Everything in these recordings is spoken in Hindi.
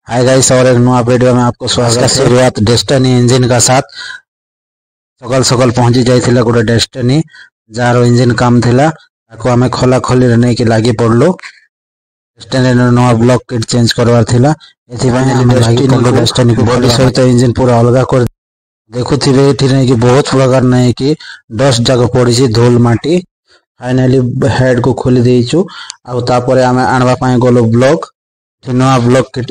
हाय गाइस, और एक नया वीडियो में आपको स्वागत है। शुरुआत डेस्टिनी इंजन का साथ सकाल सकाल पहुंची जाइथिला गोटे डेस्टिनी जार इंजन काम थिला ताको हमें खोला खोली रे नै कि लागि पड़लो। डेस्टिनी नो नया ब्लॉक किट चेंज करवार थिला, एथि पय हम लागि पड़लो। डेस्टिनी को बॉडी सहित इंजन पूरा अलगा कर देखुथिबे। एथि नै कि बहुत प्रकार नै कि डस्ट जगह पड़ी छी, धूल माटी। फाइनली हेड को खोली देइछु आ तापरे हमें आनबा पय गोलो ब्लॉक नया block kit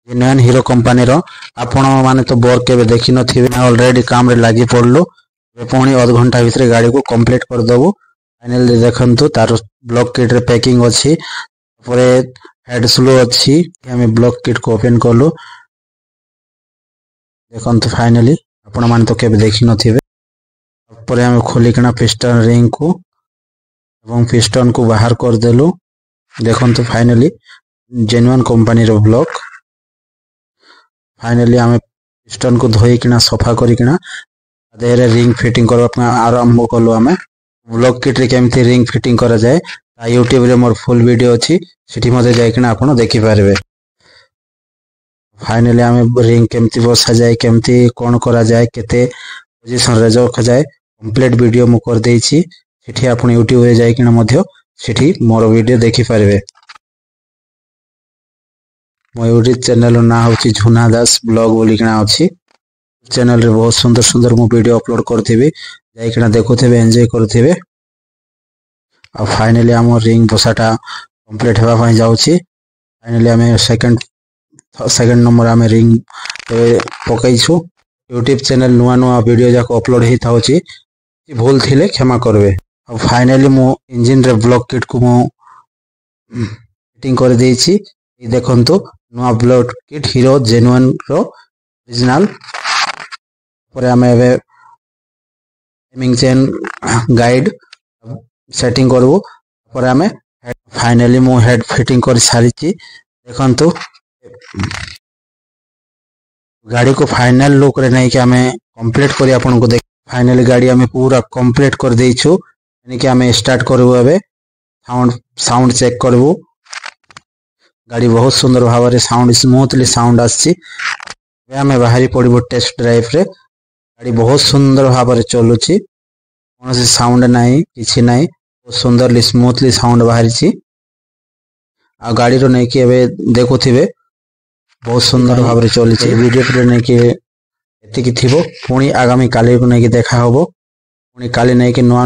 genuine Hero company रो। आपण माने तो बोर के देखि न थिबे, ऑलरेडी काम रे लागि पड़लो। पुणी आध घंटा भीतर गाड़ी को कंप्लीट कर दबो। फाइनली देखंतु तार ब्लॉक किट रे पैकिंग अछि, परे हेड स्लो अछि। हमें ब्लॉक किट को ओपन करलो, देखंतु फाइनली आपण माने तो केबे देखि न थिबे। परे हमें खोली किना पिस्टन रिंग को एवं पिस्टन को बाहर कर देलु। देखंतु फाइनली जेन्युइन कंपनी रो ब्लॉक। फाइनली आम पिस्टन को धोई किना सफा करी किना देहरे रिंग फिटिंग करबा आरंभ कलु। आम ब्लॉक किट रे केमती रिंग फिटिंग करा जाए यूट्यूब रे मोर फुल वीडियो अछि, सेठी मते जाय किना आपण देखि पारबे। फाइनली आम रिंग केमती बसा जाए, केमती कोन करा जाए, केते पोजीशन रे रखा जाए कंप्लीट वीडियो मु कर देछि। सेठी आपण यूट्यूब रे जाय किना मध्य सेठी मोर वीडियो देखि पारबे। मो यूट्यूब चैनल ना होची झुना दास ब्लॉग बोलिकना अछि। चैनल रे बहुत सुंदर सुंदर मु वीडियो अपलोड करथिबे, जाइकना देखुथिबे, एन्जॉय करथिबे। आ फाइनली हम रिंग बसाटा कंप्लीट हेबा पय जाउची। फाइनली हमें सेकंड नंबर हमें रिंग पकईछु। यूट्यूब चैनल नुआ नुआ वीडियो जाक अपलोड ही थाउची, भूल थिले क्षमा करबे। अब फाइनली मु इंजन रे ब्लॉक किट को मु फिटिंग कर देछि। देखंतु नया ब्लॉक किट हीरो जेन्युइन रो ओरिजिनल। पर हमें एबे टाइमिंग चेन गाइड सेटिंग करबो। पर हमें फाइनली मु हेड फिटिंग कर सारिछि। देखंतु गाड़ी को फाइनल लुक रे नै कि हमें कंप्लीट करी आपन को देख। फाइनली गाड़ी हमें पूरा कंप्लीट कर देइछु, यानी कि हमें स्टार्ट करबो। एबे साउंड चेक करबो। गाड़ी बहुत सुंदर भाव रे साउंड स्मूथली साउंड आछि। हमें बाहरी पड़िबो टेस्ट ड्राइव रे। गाड़ी बहुत सुंदर भाव रे चलुछि, कोनो से साउंड नाही, किछि नाही। बहुत सुंदरली स्मूथली साउंड बाहरी छी। आ गाड़ी रो नै कि एबे देखुथिबे बहुत सुंदर भाव रे चलिछि। वीडियो रे नै कि एति कि थिबो। पुणी आगामी काली को नै कि देखा होबो। पुणी काली नै कि नवा